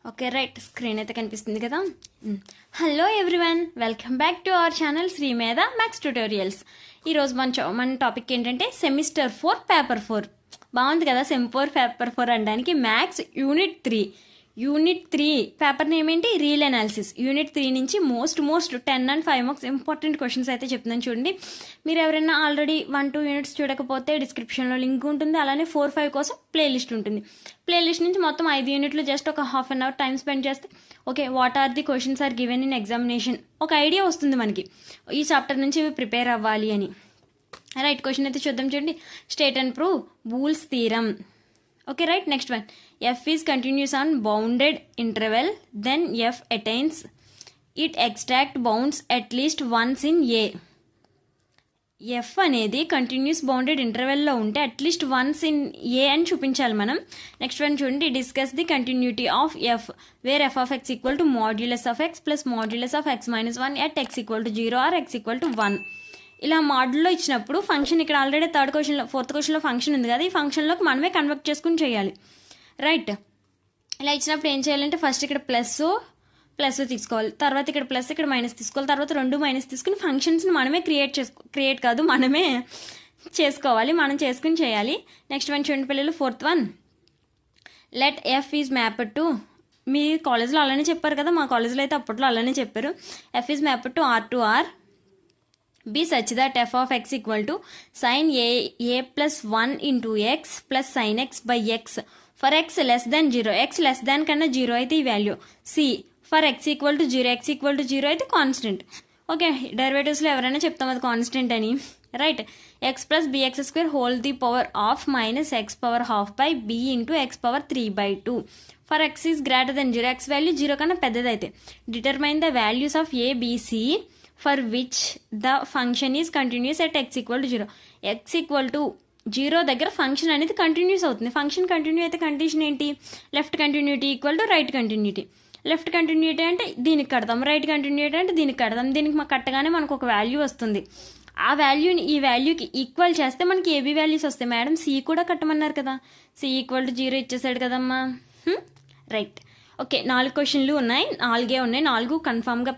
Okay right, screen అయితే కనిపిస్తుంది కదా. Hello everyone, welcome back to our channel Sri Medha maths tutorials. ఈరోజు మన టాపిక్ ఏంటంటే సెమిస్టర్ 4 పేపర్ 4. బాగుంది కదా, సెమ్ 4 పేపర్ 4 అనడానికి. మ్యాథ్స్ యూనిట్ 3 పేపర్ నేమ్ ఏంటి? Real analysis. యూనిట్ 3 నుంచి most 10 and 5 marks important questions అయితే చెప్తున్నాను చూడండి. మీరు ఎవరైనా ఆల్రెడీ 1-2 యూనిట్స్ చూడకపోతే డిస్క్రిప్షన్లో లింక్ ఉంటుంది. అలానే 4-5 కోసం ప్లేలిస్ట్ ఉంటుంది. ప్లేలిస్ట్ నుంచి మొత్తం 5 యూనిట్లు జస్ట్ ఒక half an hour time spend చేస్తే okay what are the questions are given in examination ఒక ఐడియా వస్తుంది మనకి, ఈ చాప్టర్ నుంచి ఇవి ప్రిపేర్ అవ్వాలి అని. రైట్, క్వశ్చన్ అయితే చూద్దాం చూడండి. State and prove Boole's theorem. Okay, right, next one. F is continuous on bounded interval, then F attains it exact bounds at least once in A. F అనేది continuous bounded ఇంటర్వెల్లో ఉంటే at least once in a అని చూపించాలి మనం. Next one చూడండి. Discuss the continuity of f where f of x equal to modulus of x plus modulus of x minus 1 at x equal to 0 or x equal to 1. ఇలా మోడల్లో ఇచ్చినప్పుడు function ఇక్కడ already fourth క్వశ్చన్లో function ఉంది కదా, ఈ ఫంక్షన్లోకి మనమే convert చేసుకుని చేయాలి. రైట్, ఇలా ఇచ్చినప్పుడు ఏం చేయాలంటే ఫస్ట్ ఇక్కడ ప్లస్ తీసుకోవాలి, తర్వాత ఇక్కడ ప్లస్ ఇక్కడ మైనస్ తీసుకోవాలి, తర్వాత 2 మైనస్ తీసుకుని ఫంక్షన్స్ని మనమే మనమే చేసుకోవాలి, మనం చేసుకుని చేయాలి. నెక్స్ట్ వన్ చూడండి పిల్లలు, fourth one. Let F is mapped to, మీ కాలేజ్లో అలానే చెప్పారు కదా, మా కాలేజ్లో అయితే అప్పట్లో అలానే చెప్పారు. F is mapped to R to R be such that f of x equal to sin a plus 1 into x plus sin x by x for x less than 0. x less than కన్నా 0 అయితే ఈ value. c for x equal to 0, x equal to 0 అయితే constant. Okay, డెరివేటివ్స్లో ఎవరైనా చెప్తాం అది constant అని. Right, x plus bx square whole the power of minus x power half by b into x power 3/2 for x is greater than 0. x value 0 కన్నా పెద్దదైతే determine the values of a b c for which the function is continuous at x equal to 0. x equal to 0 దగ్గర function అనేది continuous అవుతుంది. Function continue అయితే condition ఏంటి? Left continuity equal to right continuity. Left continuity అంటే దీనికి కడతాం, right continuity అంటే దీనికి కడతాం. దీనికి కట్టగానే మనకు ఒక వాల్యూ వస్తుంది. ఆ వాల్యూని ఈ వాల్యూకి ఈక్వల్ చేస్తే మనకి ఏబీ వాల్యూస్ వస్తాయి. మేడం సి కూడా కట్టమన్నారు కదా, సి ఈక్వల్ టు 0 ఇచ్చేసాడు కదమ్మా. రైట్, ఓకే 4 క్వశ్చన్లు ఉన్నాయి, 4 కన్ఫామ్గా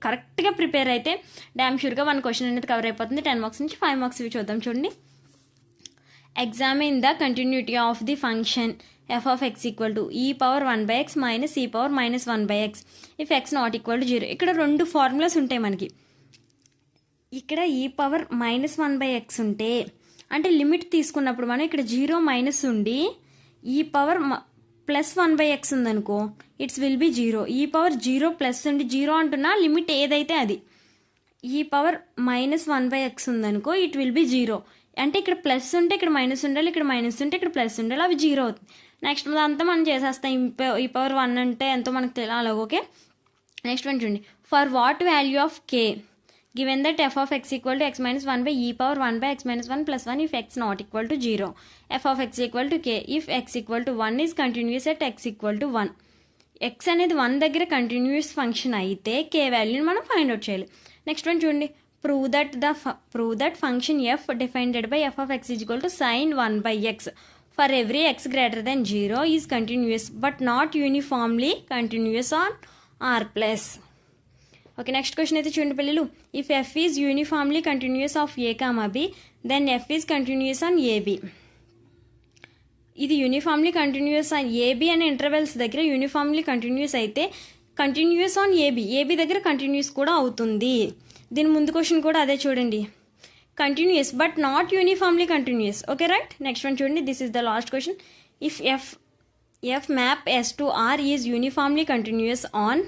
కరెక్ట్గా ప్రిపేర్ అయితే డ్యామ్ షూర్గా 1 క్వశ్చన్ అనేది కవర్ అయిపోతుంది. 10 మార్క్స్ నుంచి 5 మార్క్స్ ఇవి చూద్దాం చూడండి. Examine the continuity of the function F of x equal to ఈ పవర్ 1/x మైనస్ ఈ power minus 1/x if X not equal to 0. ఇక్కడ 2 ఫార్ములాస్ ఉంటాయి మనకి. ఇక్కడ ఈ పవర్ మైనస్ 1/x ఉంటే అంటే లిమిట్ తీసుకున్నప్పుడు మనం ఇక్కడ 0 మైనస్ ఉండి ఈ పవర్ ప్లస్ 1/x ఉందనుకో ఇట్స్ విల్ బి 0. ఈ పవర్ 0 ప్లస్ ఉండి 0 అంటున్నా లిమిట్ ఏదైతే అది. ఈ పవర్ మైనస్ 1/x ఉందనుకో ఇట్ విల్ బి 0. అంటే ఇక్కడ ప్లస్ ఉంటే ఇక్కడ మైనస్ ఉండాలి, ఇక్కడ మైనస్ ఉంటే ఇక్కడ ప్లస్ ఉండాలి, అవి 0 అవుతుంది. నెక్స్ట్ అంతా మనం చేసేస్తాం. ఈ పవర్ 1 అంటే ఎంతో మనకు తెలియాలి. ఓకే, నెక్స్ట్ వన్ చూడండి. For what value of K given that f of x equal to x minus 1 by e power 1 by x minus 1 plus 1 if x not equal to 0. f of x equal to k if x equal to 1 is continuous at x equal to 1. x అనేది 1 దగ్గర continuous function అయితే k వాల్యూని మనం find out చేయాలి. Next one చూడండి. prove that function f defined by f of x is equal to sin 1 by x for every x greater than 0 is continuous but not uniformly continuous on r plus. Okay, next question అయితే చూడండి పిల్లలు. If F is uniformly continuous of A comma B then F is continuous on AB. ఇది uniformly continuous on AB అనే intervals దగ్గర uniformly continuous అయితే continuous on AB దగ్గర continuous కూడా అవుతుంది. దీని ముందు క్వశ్చన్ కూడా అదే చూడండి, continuous but not uniformly continuous. Okay right, next one చూడండి. This is the last question. If F maps to are is uniformly continuous on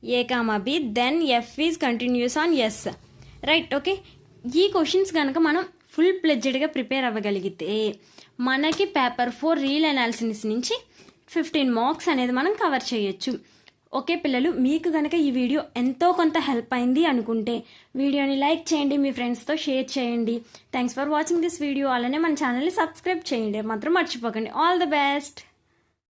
A comma B then F is continuous on S. Right, okay, ఈ questions కనుక మనం full ప్లెడ్జెడ్గా prepare అవ్వగలిగితే మనకి paper 4 real analysis నుంచి 15 marks అనేది మనం cover చేయొచ్చు. Okay పిల్లలు, మీకు కనుక ఈ వీడియో ఎంతో కొంత హెల్ప్ అయింది అనుకుంటే వీడియోని లైక్ చేయండి, మీ ఫ్రెండ్స్తో షేర్ చేయండి. Thanks for watching this video. అలానే మన ఛానల్ని సబ్స్క్రైబ్ చేయండి మాత్రం మర్చిపోకండి. All the best.